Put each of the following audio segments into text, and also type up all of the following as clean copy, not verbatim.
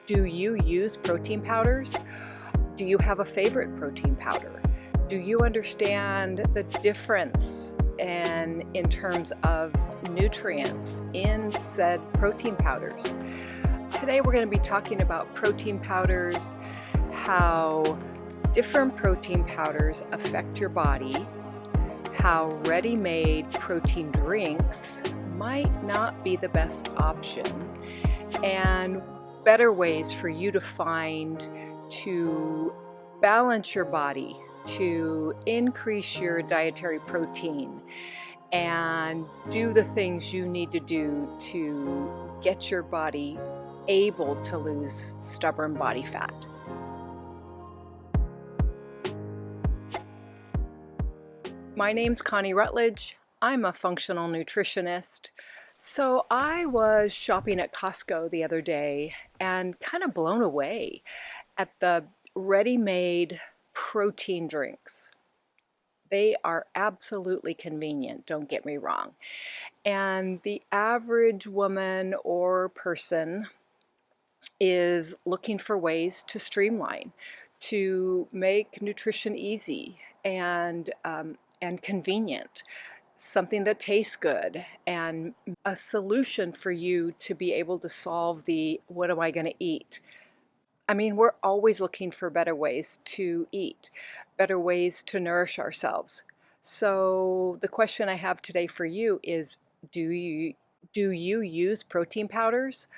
Do you use protein powders? Do you have a favorite protein powder? Do you understand the difference in terms of nutrients in said protein powders? Today we're going to be talking about protein powders, how different protein powders affect your body, how ready-made protein drinks might not be the best option, and better ways for you to find to balance your body, to increase your dietary protein, and do the things you need to do to get your body able to lose stubborn body fat. My name's Connie Rutledge. I'm a functional nutritionist. So I was shopping at Costco the other day and kind of blown away at the ready-made protein drinks. They are absolutely convenient, don't get me wrong. And the average woman or person is looking for ways to streamline, to make nutrition easy and convenient, something that tastes good, and a solution for you to be able to solve the what am I going to eat? I mean, we're always looking for better ways to eat, better ways to nourish ourselves. So the question I have today for you is, do you use protein powders?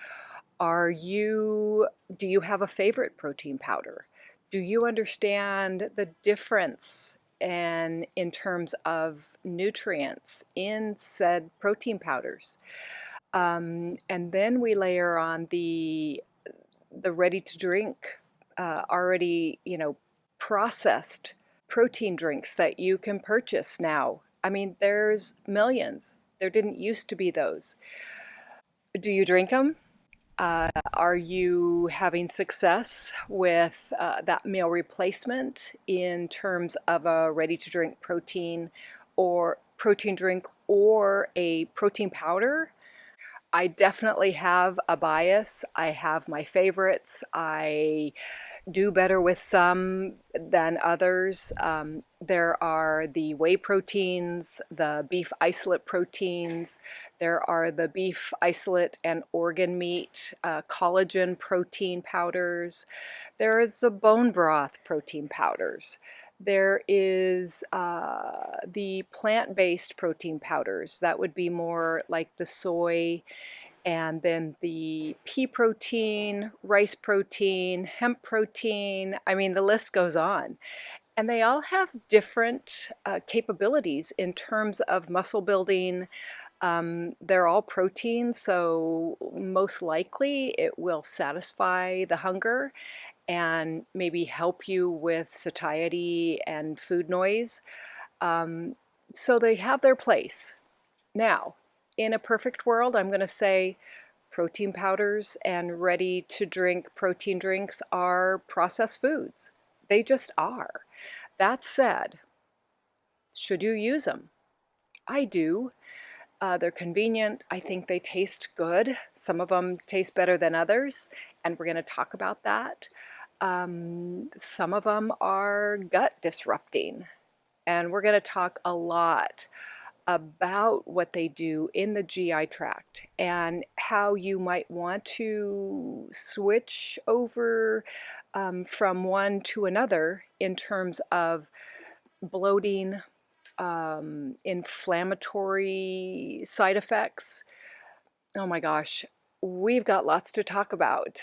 Do you have a favorite protein powder? Do you understand the difference in terms of nutrients in said protein powders? And then we layer on the ready to drink, already processed protein drinks that you can purchase now. I mean, there's millions. There didn't used to be those. Do you drink them? Are you having success with that meal replacement in terms of a ready-to-drink protein or protein drink or a protein powder? I definitely have a bias. I have my favorites. I do better with some than others. There are the whey proteins, the beef isolate proteins. There are the beef isolate and organ meat collagen protein powders. There is the bone broth protein powders. There is the plant-based protein powders. That would be more like the soy, and then the pea protein, rice protein, hemp protein. I mean, the list goes on. And they all have different capabilities in terms of muscle building. They're all protein, so most likely it will satisfy the hunger and maybe help you with satiety and food noise. So they have their place. Now, in a perfect world, I'm going to say protein powders and ready-to-drink protein drinks are processed foods. They just are. That said, should you use them? I do. They're convenient. I think they taste good. Some of them taste better than others, and we're going to talk about that. Some of them are gut disrupting, and we're going to talk a lot about what they do in the GI tract and how you might want to switch over from one to another in terms of bloating, inflammatory side effects. Oh my gosh, we've got lots to talk about.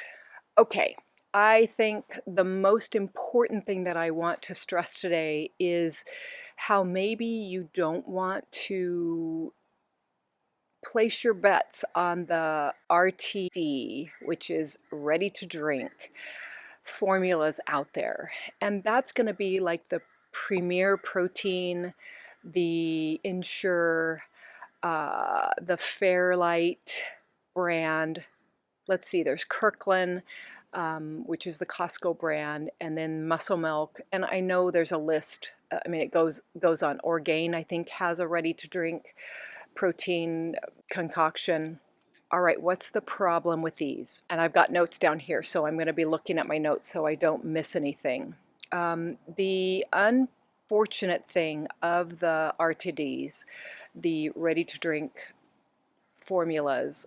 Okay, I think the most important thing that I want to stress today is how maybe you don't want to place your bets on the RTD, which is ready to drink formulas out there. And that's going to be like the Premier Protein, the Ensure, the Fairlight brand. Let's see, there's Kirkland, which is the Costco brand, and then Muscle Milk. And I know there's a list. I mean, it goes on. Orgain, I think, has a ready-to-drink protein concoction. all right, what's the problem with these? And I've got notes down here, so I'm going to be looking at my notes so I don't miss anything. The unfortunate thing of the RTDs, the ready-to-drink formulas,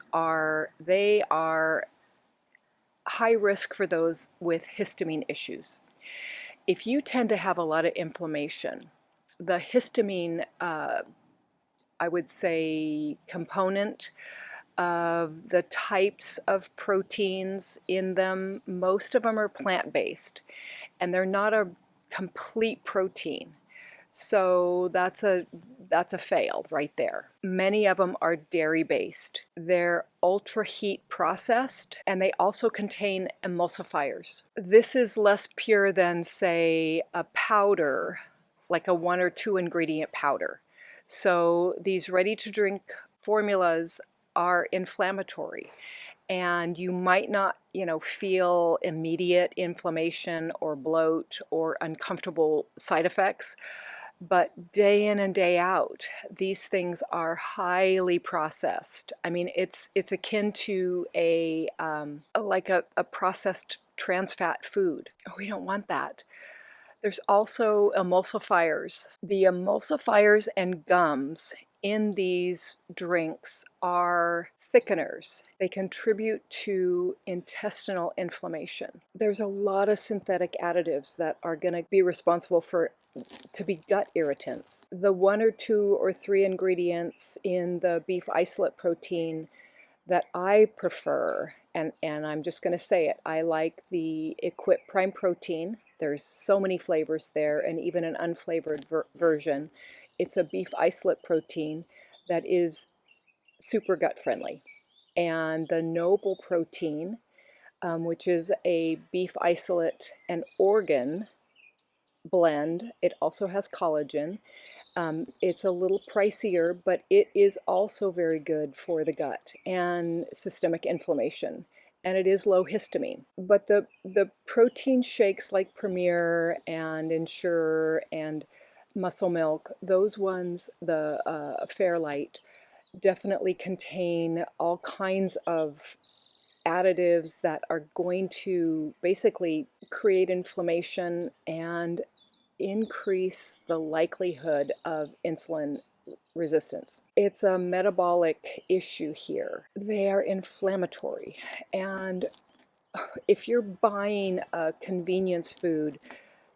they are high risk for those with histamine issues. If you tend to have a lot of inflammation, the histamine, I would say, component of the types of proteins in them, most of them are plant-based, and they're not a complete protein. So that's a fail right there. Many of them are dairy-based. They're ultra heat processed, and they also contain emulsifiers. This is less pure than, say, a powder, like a 1 or 2 ingredient powder. So these ready-to-drink formulas are inflammatory, and you might not, feel immediate inflammation or bloat or uncomfortable side effects, but day in and day out, these things are highly processed. I mean, it's akin to a processed trans fat food. We don't want that. There's also emulsifiers. The emulsifiers and gums in these drinks are thickeners. They contribute to intestinal inflammation. There's a lot of synthetic additives that are going to be responsible to be gut irritants. The 1 or 2 or 3 ingredients in the beef isolate protein that I prefer, and I'm just going to say it, I like the Equip Prime Protein. There's so many flavors there, and even an unflavored version. It's a beef isolate protein that is super gut friendly. And the Noble Protein, which is a beef isolate and organ blend. It also has collagen. It's a little pricier, but it is also very good for the gut and systemic inflammation. And it is low histamine. But the protein shakes like Premier and Ensure and Muscle Milk, those ones, the Fairlight, definitely contain all kinds of additives that are going to basically create inflammation and increase the likelihood of insulin resistance. It's a metabolic issue here. They are inflammatory, and if you're buying a convenience food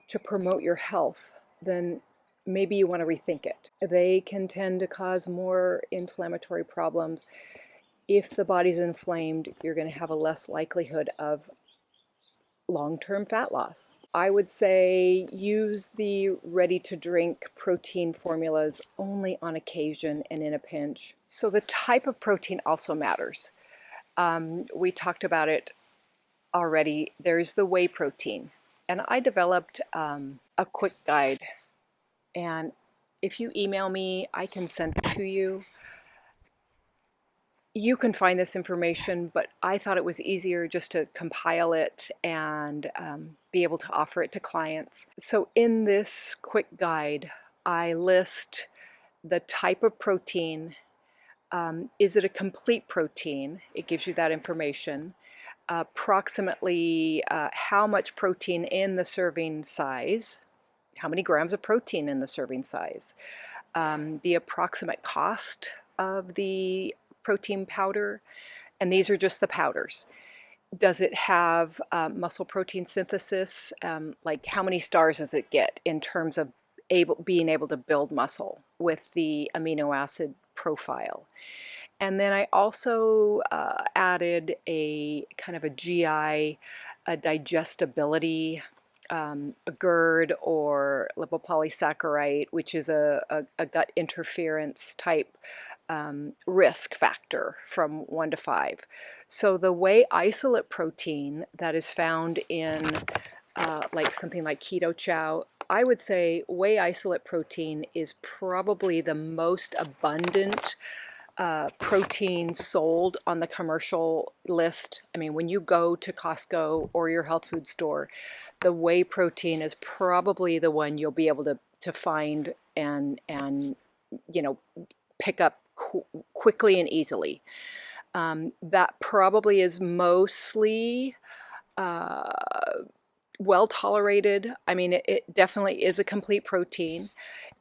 to promote your health, then maybe you want to rethink it. They can tend to cause more inflammatory problems. If the body's inflamed, you're going to have a less likelihood of long-term fat loss. I would say use the ready-to-drink protein formulas only on occasion and in a pinch. So the type of protein also matters. We talked about it already. There's the whey protein, and I developed a quick guide, and if you email me, I can send it to you. You can find this information, but I thought it was easier just to compile it and be able to offer it to clients. So in this quick guide, I list the type of protein. Is it a complete protein? It gives you that information. Approximately how much protein in the serving size, how many grams of protein in the serving size, the approximate cost of the protein powder, and these are just the powders. Does it have muscle protein synthesis? Like how many stars does it get in terms of being able to build muscle with the amino acid profile? And then I also added a kind of a GI, a digestibility, a GERD or lipopolysaccharide, which is a gut interference type risk factor from 1 to 5. So the whey isolate protein that is found in like something like Keto Chow, I would say whey isolate protein is probably the most abundant protein sold on the commercial list. I mean, when you go to Costco or your health food store, the whey protein is probably the one you'll be able to find and pick up quickly and easily. That probably is mostly uh, well tolerated. I mean, it definitely is a complete protein.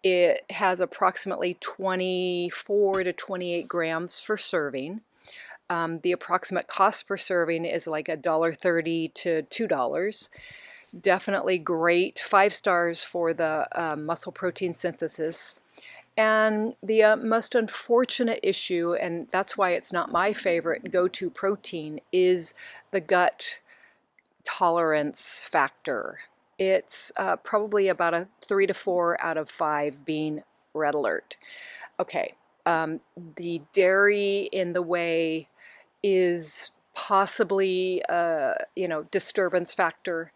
It has approximately 24 to 28 grams per serving. The approximate cost per serving is like $1.30 to $2. Definitely great, 5 stars for the muscle protein synthesis. And the most unfortunate issue, and that's why it's not my favorite go-to protein, is the gut tolerance factor. It's probably about a 3 to 4 out of 5 being red alert. Okay, the dairy in the whey is possibly disturbance factor,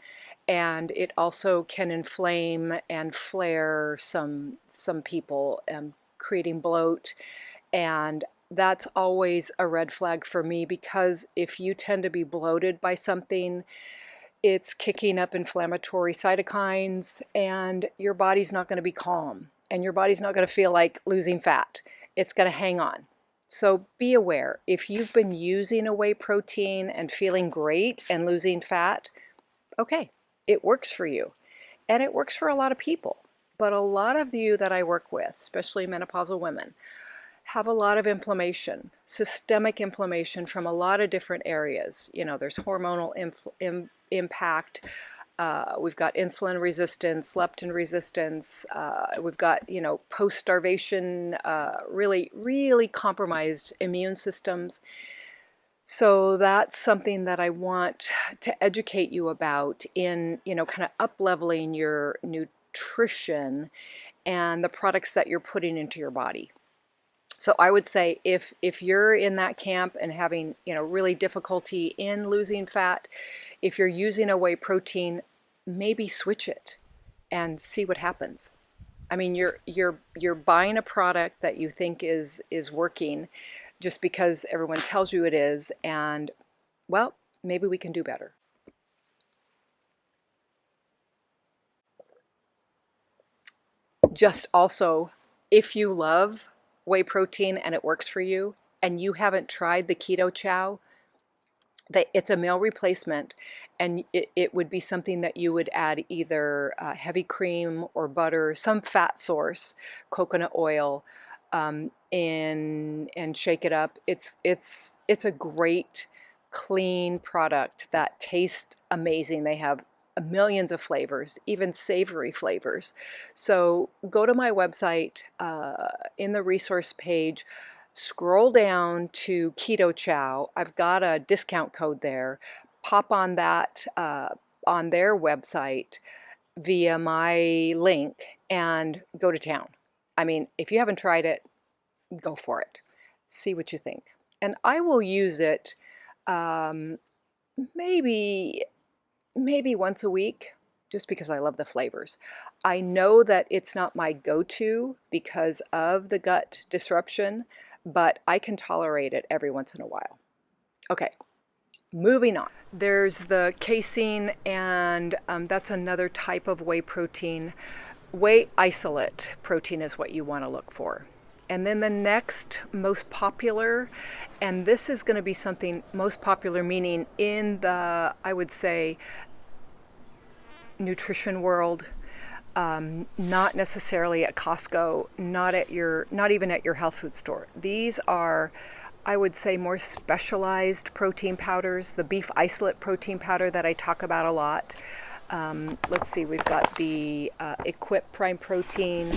and it also can inflame and flare some people, creating bloat, and that's always a red flag for me, because if you tend to be bloated by something, it's kicking up inflammatory cytokines, and your body's not going to be calm, and your body's not going to feel like losing fat. It's going to hang on. So be aware, if you've been using a whey protein and feeling great and losing fat, okay, it works for you. And it works for a lot of people. But a lot of you that I work with, especially menopausal women, have a lot of inflammation, systemic inflammation from a lot of different areas. You know, there's hormonal impact. We've got insulin resistance, leptin resistance. We've got, post-starvation, really, really compromised immune systems. So that's something that I want to educate you about in, kind of up-leveling your nutrition and the products that you're putting into your body. So I would say if you're in that camp and having, really difficulty in losing fat, if you're using a whey protein, maybe switch it and see what happens. I mean, you're buying a product that you think is working just because everyone tells you it is, and well, maybe we can do better. Just also, if you love whey protein and it works for you, and you haven't tried the Keto Chow, it's a meal replacement, and it would be something that you would add either heavy cream or butter, some fat source, coconut oil, and shake it up. It's a great, clean product that tastes amazing. They have millions of flavors, even savory flavors. So go to my website, in the resource page, scroll down to Keto Chow. I've got a discount code there. Pop on that on their website via my link and go to town. I mean, if you haven't tried it, go for it. See what you think. And I will use it maybe once a week, just because I love the flavors. I know that it's not my go-to because of the gut disruption, but I can tolerate it every once in a while. Okay, moving on. There's the casein, and that's another type of whey protein. Whey isolate protein is what you want to look for. And then the next most popular, and this is going to be something most popular, meaning in the, I would say, nutrition world, not necessarily at Costco, not even at your health food store. These are, I would say, more specialized protein powders. The beef isolate protein powder that I talk about a lot. Let's see, we've got the Equip Prime Protein,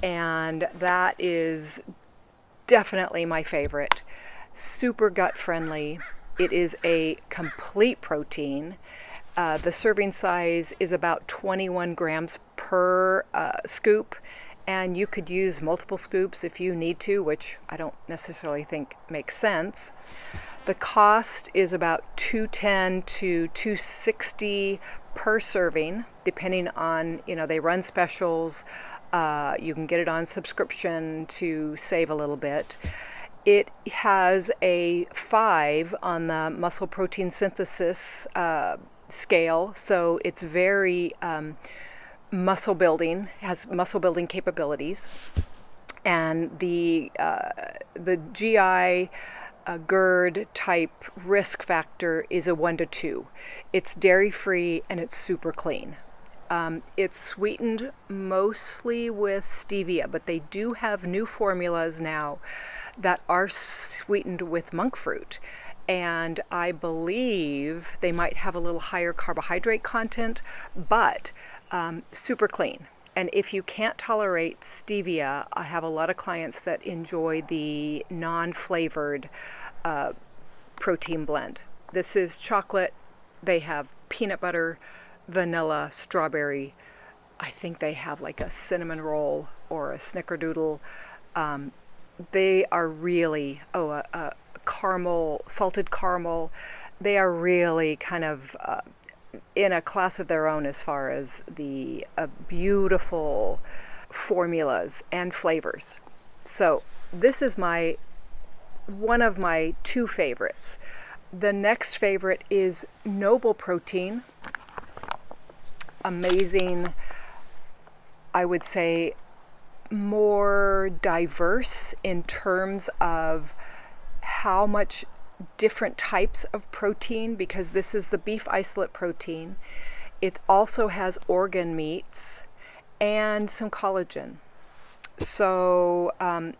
and that is definitely my favorite. Super gut friendly. It is a complete protein. The serving size is about 21 grams per scoop, and you could use multiple scoops if you need to, which I don't necessarily think makes sense. The cost is about $210 to $260 per serving, depending on, they run specials. You can get it on subscription to save a little bit. It has a 5 on the muscle protein synthesis scale, so it's very muscle building, has muscle building capabilities, and the GI a GERD type risk factor is a 1 to 2. It's dairy free and it's super clean. It's sweetened mostly with stevia, but they do have new formulas now that are sweetened with monk fruit. And I believe they might have a little higher carbohydrate content, but super clean. And if you can't tolerate stevia, I have a lot of clients that enjoy the non-flavored protein blend. This is chocolate. They have peanut butter, vanilla, strawberry. I think they have like a cinnamon roll or a snickerdoodle. They are really, a caramel, salted caramel. They are really kind of in a class of their own as far as the beautiful formulas and flavors. So this is one of my 2 favorites. The next favorite is Noble Protein. Amazing, I would say, more diverse in terms of how much different types of protein, because this is the beef isolate protein. It also has organ meats and some collagen. So and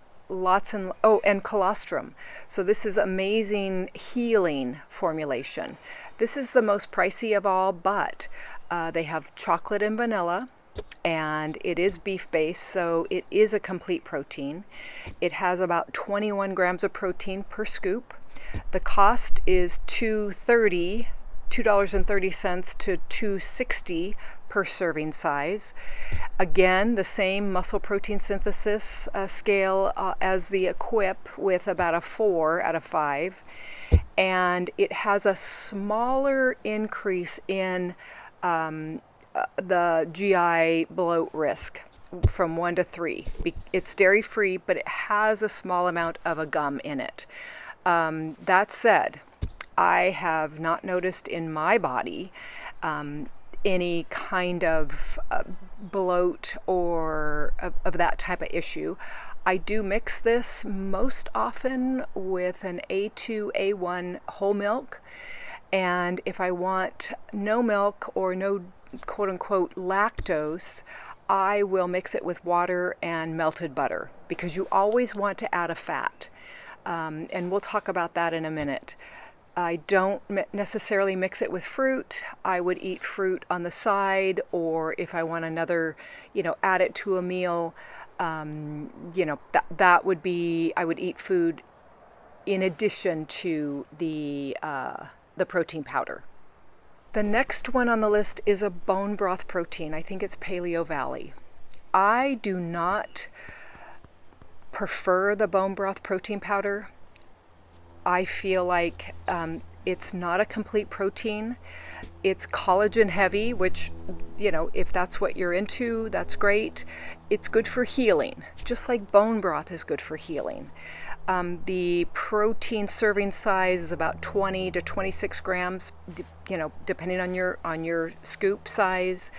colostrum. So this is amazing healing formulation. This is the most pricey of all, but they have chocolate and vanilla, and it is beef based, so it is a complete protein. It has about 21 grams of protein per scoop. The cost is $2.30 to $2.60 per serving size. Again, the same muscle protein synthesis scale as the Equip, with about a 4 out of 5. And it has a smaller increase in the GI bloat risk from 1 to 3. It's dairy free, but it has a small amount of a gum in it. That said, I have not noticed in my body any kind of bloat or of that type of issue. I do mix this most often with an A2, A1 whole milk. And if I want no milk or no quote unquote lactose, I will mix it with water and melted butter, because you always want to add a fat. And we'll talk about that in a minute. I don't necessarily mix it with fruit. I would eat fruit on the side, or if I want another, add it to a meal, that would be, I would eat food in addition to the protein powder. The next one on the list is a bone broth protein. I think it's Paleo Valley. I do not prefer the bone broth protein powder. I feel like it's not a complete protein. It's collagen heavy, which, if that's what you're into, that's great. It's good for healing, just like bone broth is good for healing. The protein serving size is about 20 to 26 grams, depending on your scoop size.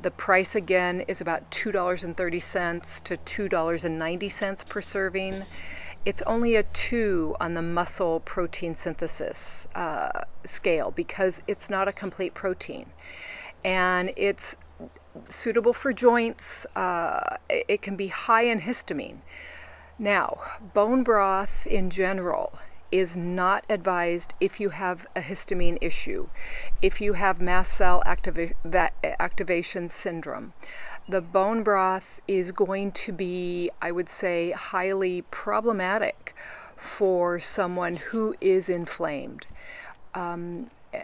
The price again is about $2.30 to $2.90 per serving. It's only a 2 on the muscle protein synthesis scale, because it's not a complete protein. And it's suitable for joints. It can be high in histamine. Now, bone broth in general is not advised if you have a histamine issue, if you have mast cell activation syndrome. The bone broth is going to be, I would say, highly problematic for someone who is inflamed.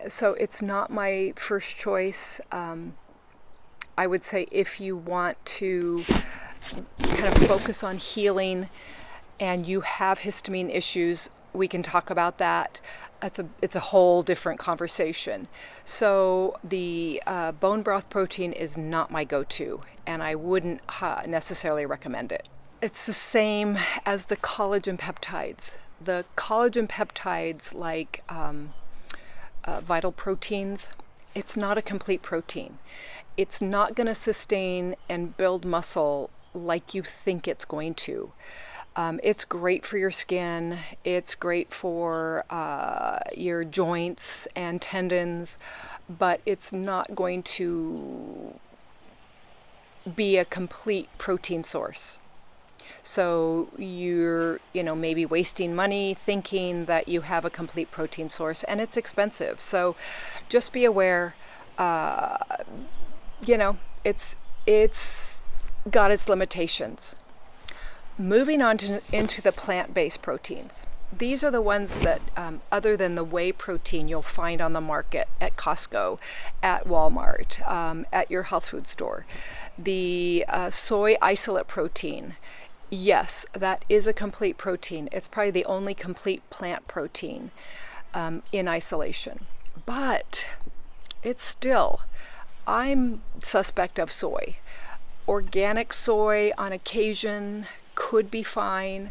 So it's not my first choice. I would say if you want to kind of focus on healing and you have histamine issues, we can talk about that. It's a whole different conversation. So the bone broth protein is not my go-to, and I wouldn't necessarily recommend it. It's the same as the collagen peptides. The collagen peptides, like vital proteins, it's not a complete protein. It's not going to sustain and build muscle like you think it's going to. It's great for your skin. It's great for your joints and tendons, but it's not going to be a complete protein source. So you're, maybe wasting money thinking that you have a complete protein source, and it's expensive. So just be aware, uh, it's got its limitations. Moving on into the plant-based proteins. These are the ones that, other than the whey protein, you'll find on the market at Costco, at Walmart, at your health food store. The soy isolate protein. Yes, that is a complete protein. It's probably the only complete plant protein in isolation. But I'm suspect of soy. Organic soy on occasion could be fine,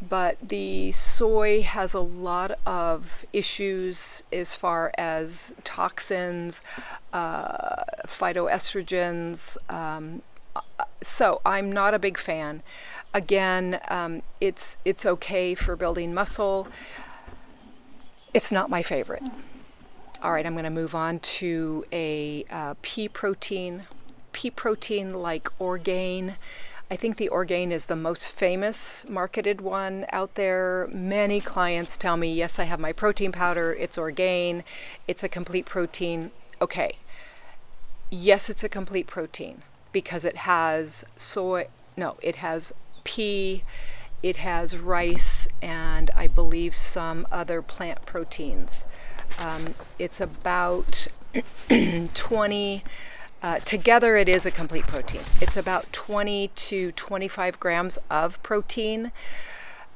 but the soy has a lot of issues as far as toxins, phytoestrogens. So I'm not a big fan. Again, it's okay for building muscle. It's not my favorite. All right, I'm going to move on to a pea protein. Pea protein like Orgain. I think the Orgain is the most famous marketed one out there. Many clients tell me, yes, I have my protein powder. It's Orgain. It's a complete protein. Okay. Yes, it's a complete protein because it has it has pea, it has rice, and I believe some other plant proteins. It's about 20, together it is a complete protein. It's about 20 to 25 grams of protein.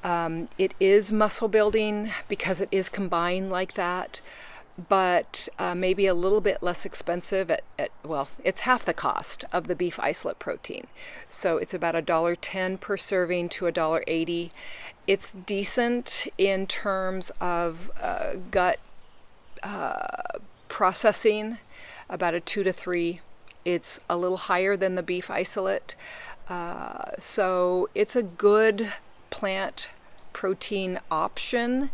It is muscle building because it is combined like that, but maybe a little bit less expensive it's half the cost of the beef isolate protein. So it's about $1.10 per serving to $1.80. It's decent in terms of gut processing, about a 2 to 3. It's a little higher than the beef isolate. So it's a good plant protein option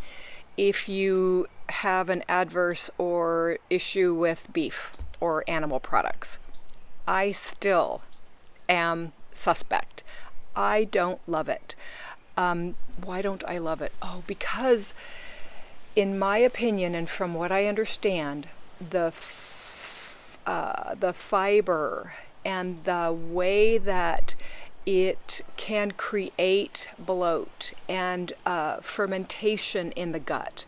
if you have an adverse or issue with beef or animal products. I still am suspect. I don't love it. Why don't I love it? Oh, because in my opinion, and from what I understand, the fiber and the way that it can create bloat and fermentation in the gut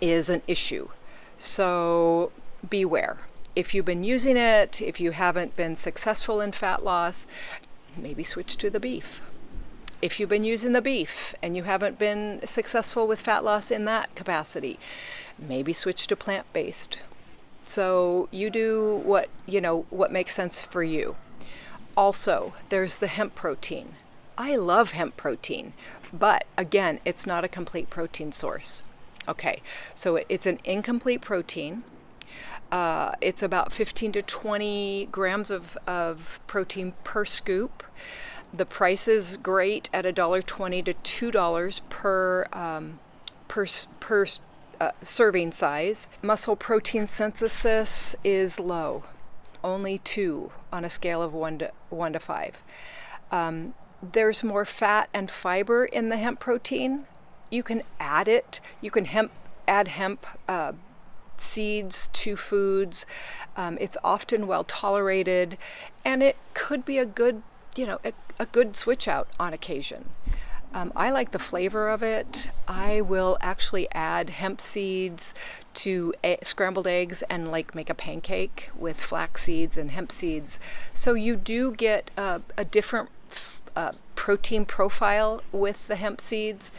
is an issue. So beware. If you've been using it, if you haven't been successful in fat loss, maybe switch to the beef. If you've been using the beef and you haven't been successful with fat loss in that capacity, maybe switch to plant-based. So you do what makes sense for you. Also, there's the hemp protein. I love hemp protein, but again, it's not a complete protein source. Okay, so it's an incomplete protein. It's about 15 to 20 grams of protein per scoop. The price is great at $1.20 to $2 per serving size. Muscle protein synthesis is low, only 2 on a scale of 1 to 5. There's more fat and fiber in the hemp protein. You can add it. You can add hemp seeds to foods. It's often well tolerated, and it could be a good switch out on occasion. I like the flavor of it. I will actually add hemp seeds to scrambled eggs and make a pancake with flax seeds and hemp seeds. So you do get a different protein profile with the hemp seeds,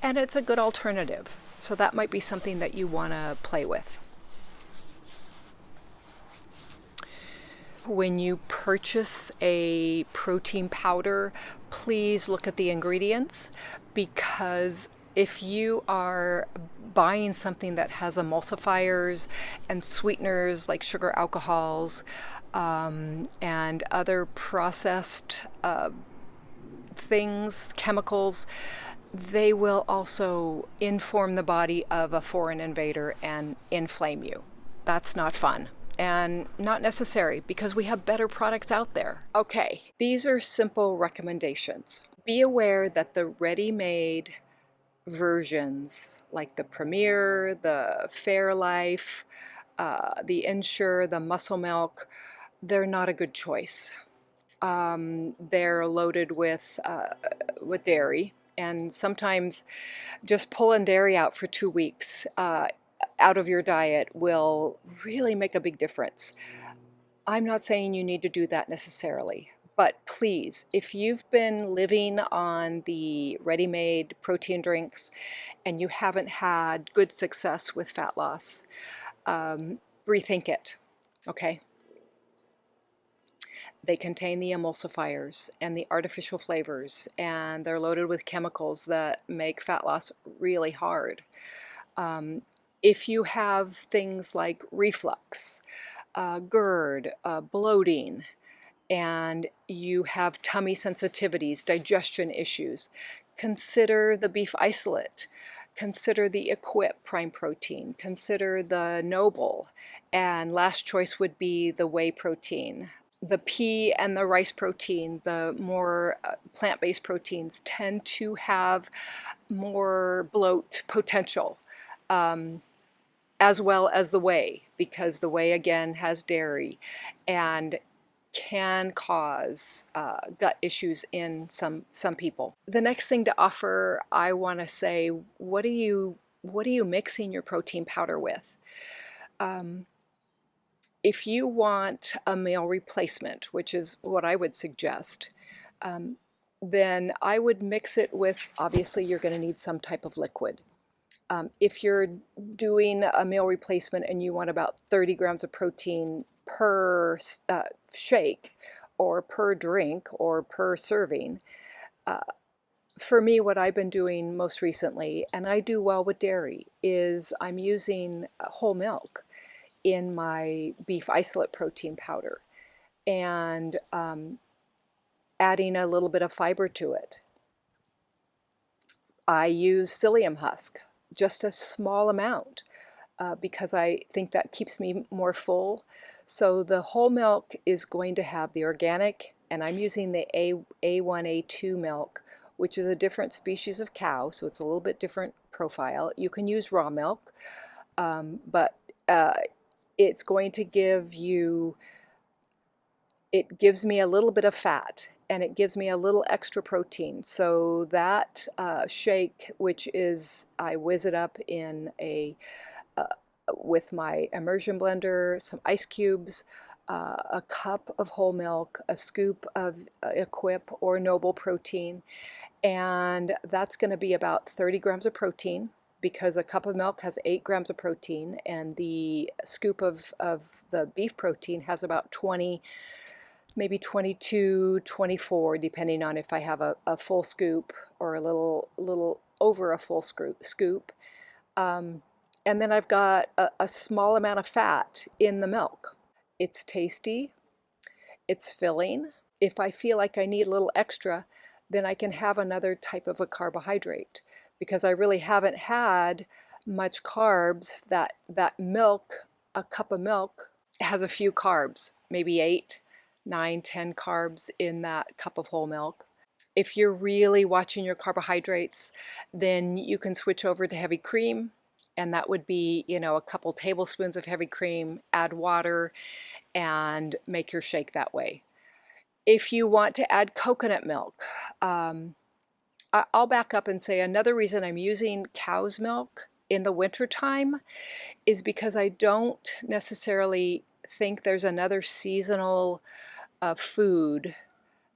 and it's a good alternative. So that might be something that you want to play with. When you purchase a protein powder, please look at the ingredients, because if you are buying something that has emulsifiers and sweeteners like sugar alcohols and other processed things, chemicals, they will also inform the body of a foreign invader and inflame you. That's not fun and not necessary because we have better products out there. Okay, these are simple recommendations. Be aware that the ready-made versions like the Premier, the Fairlife, the Ensure, the Muscle Milk, they're not a good choice. They're loaded with dairy, and sometimes just pulling dairy out for 2 weeks out of your diet will really make a big difference. I'm not saying you need to do that necessarily, but please, if you've been living on the ready-made protein drinks and you haven't had good success with fat loss, rethink it, okay? They contain the emulsifiers and the artificial flavors, and they're loaded with chemicals that make fat loss really hard. If you have things like reflux, GERD, bloating, and you have tummy sensitivities, digestion issues, consider the beef isolate, consider the Equip Prime Protein, consider the Noble, and last choice would be the Whey protein. The pea and the rice protein, the more plant-based proteins, tend to have more bloat potential, as well as the whey, because the whey again has dairy and can cause gut issues in some people. The next thing to offer, I want to say, what are you mixing your protein powder with? If you want a meal replacement, which is what I would suggest, then I would mix it with, obviously you're going to need some type of liquid. If you're doing a meal replacement and you want about 30 grams of protein per shake or per drink or per serving, for me, what I've been doing most recently, and I do well with dairy, is I'm using whole milk in my beef isolate protein powder and adding a little bit of fiber to it. I use psyllium husk, just a small amount, because I think that keeps me more full. So the whole milk is going to have the organic, and I'm using the A1, A2 milk, which is a different species of cow, so it's a little bit different profile. You can use raw milk, but it's going to give you, it gives me a little bit of fat and it gives me a little extra protein. So that shake, which is, I whiz it up in with my immersion blender, some ice cubes, a cup of whole milk, a scoop of Equip or Noble protein, and that's going to be about 30 grams of protein, because a cup of milk has 8 grams of protein and the scoop of the beef protein has about 20, maybe 22, 24, depending on if I have a full scoop or a little over a full scoop. And then I've got a small amount of fat in the milk. It's tasty, it's filling. If I feel like I need a little extra, then I can have another type of a carbohydrate, because I really haven't had much carbs. That milk, a cup of milk, has a few carbs, maybe 8, 9, 10 carbs in that cup of whole milk. If you're really watching your carbohydrates, then you can switch over to heavy cream, and that would be, a couple tablespoons of heavy cream, add water, and make your shake that way. If you want to add coconut milk, I'll back up and say another reason I'm using cow's milk in the wintertime is because I don't necessarily think there's another seasonal food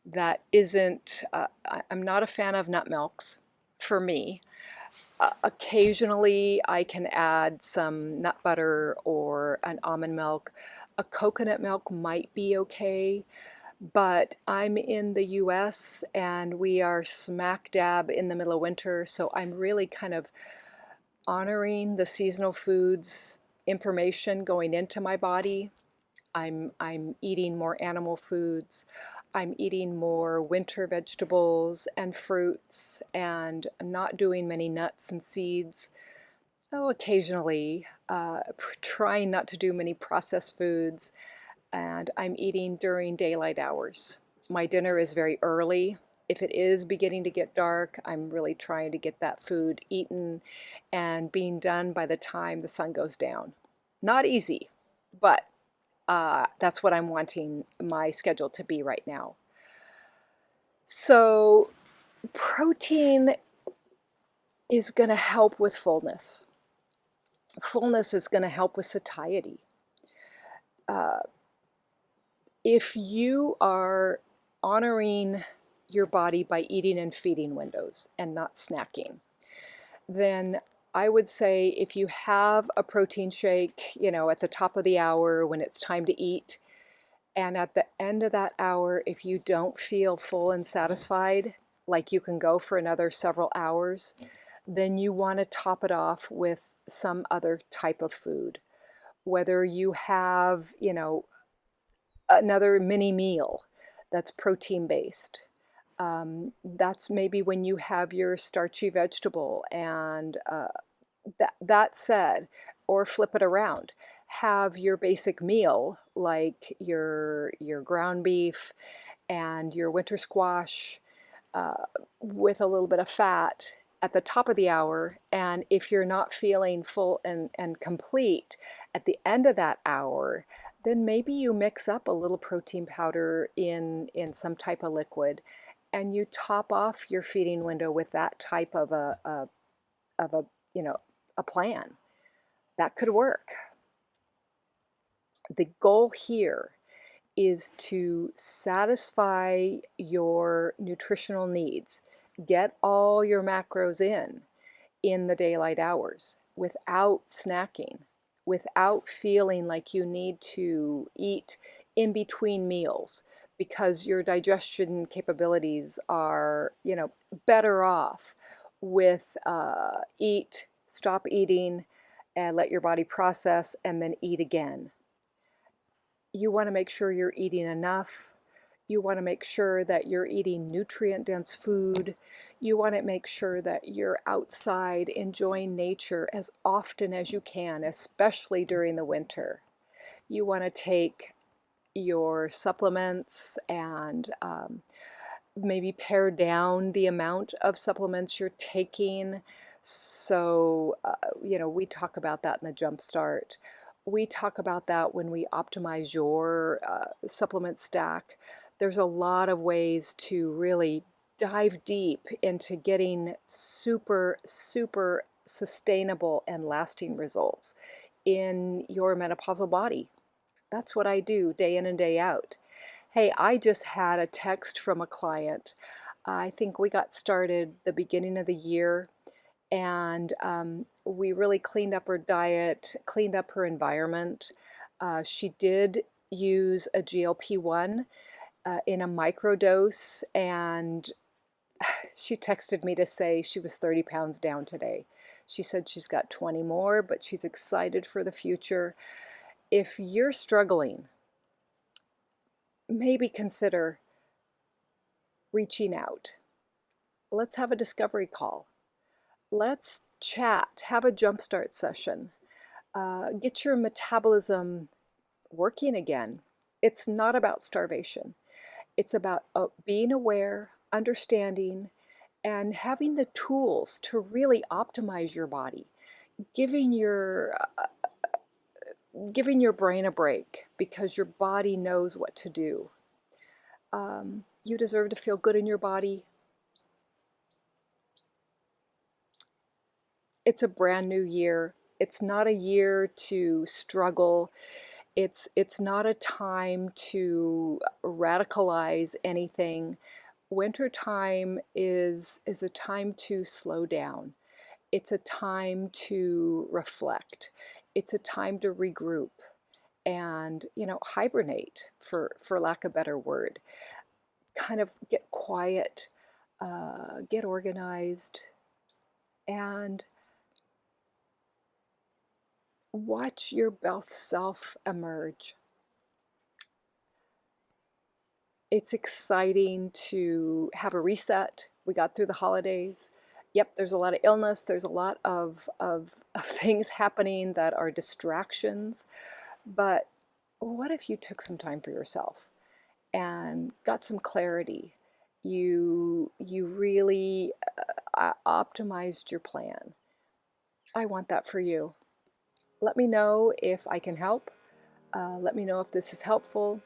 that isn't, I'm not a fan of nut milks for me. Occasionally I can add some nut butter or an almond milk. A coconut milk might be okay, but I'm in the US and we are smack dab in the middle of winter, so I'm really kind of honoring the seasonal foods information going into my body. I'm eating more animal foods. I'm eating more winter vegetables and fruits, and I'm not doing many nuts and seeds. Oh, occasionally, trying not to do many processed foods, and I'm eating during daylight hours. My dinner is very early. If it is beginning to get dark, I'm really trying to get that food eaten and being done by the time the sun goes down. Not easy, but that's what I'm wanting my schedule to be right now. So, protein is going to help with fullness. Fullness is going to help with satiety. Uh, if you are honoring your body by eating in feeding windows and not snacking, then I would say if you have a protein shake, at the top of the hour when it's time to eat, and at the end of that hour, if you don't feel full and satisfied, like you can go for another several hours, then you want to top it off with some other type of food. Whether you have, another mini meal that's protein based. That's maybe when you have your starchy vegetable, and that said, or flip it around, have your basic meal like your ground beef and your winter squash uh, with a little bit of fat at the top of the hour. And if you're not feeling full and complete at the end of that hour, then maybe you mix up a little protein powder in some type of liquid, and you top off your feeding window with that type of a a plan. That could work. The goal here is to satisfy your nutritional needs. Get all your macros in the daylight hours without snacking, without feeling like you need to eat in between meals, because your digestion capabilities are, better off with eat, stop eating, and let your body process, and then eat again. You want to make sure you're eating enough. You want to make sure that you're eating nutrient-dense food. You want to make sure that you're outside enjoying nature as often as you can, especially during the winter. You want to take your supplements and maybe pare down the amount of supplements you're taking. So, we talk about that in the Jumpstart. We talk about that when we optimize your supplement stack. There's a lot of ways to really dive deep into getting super, super sustainable and lasting results in your menopausal body. That's what I do day in and day out. Hey, I just had a text from a client. I think we got started the beginning of the year, and we really cleaned up her diet, cleaned up her environment. She did use a GLP-1 in a microdose, and she texted me to say she was 30 pounds down today. She said she's got 20 more, but she's excited for the future. If you're struggling, maybe consider reaching out. Let's have a discovery call. Let's chat, have a jumpstart session. Get your metabolism working again. It's not about starvation. It's about being aware, understanding, and having the tools to really optimize your body, giving your giving your brain a break because your body knows what to do. You deserve to feel good in your body. It's a brand new year. It's not a year to struggle. It's not a time to radicalize anything. Wintertime is a time to slow down. It's a time to reflect. It's a time to regroup and, hibernate, for lack of a better word. Kind of get quiet, get organized, and watch your best self emerge. It's exciting to have a reset. We got through the holidays. Yep, there's a lot of illness. There's a lot of things happening that are distractions. But what if you took some time for yourself and got some clarity? You really optimized your plan. I want that for you. Let me know if I can help. Let me know if this is helpful.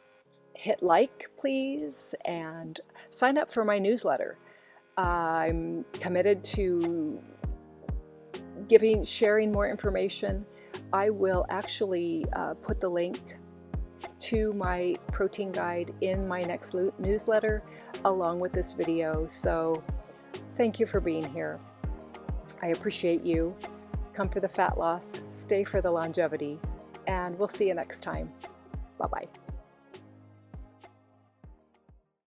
Hit like, please, and sign up for my newsletter. I'm committed to sharing more information. I will actually put the link to my protein guide in my next newsletter along with this video. So thank you for being here. I appreciate you. Come for the fat loss, stay for the longevity, and we'll see you next time. Bye-bye.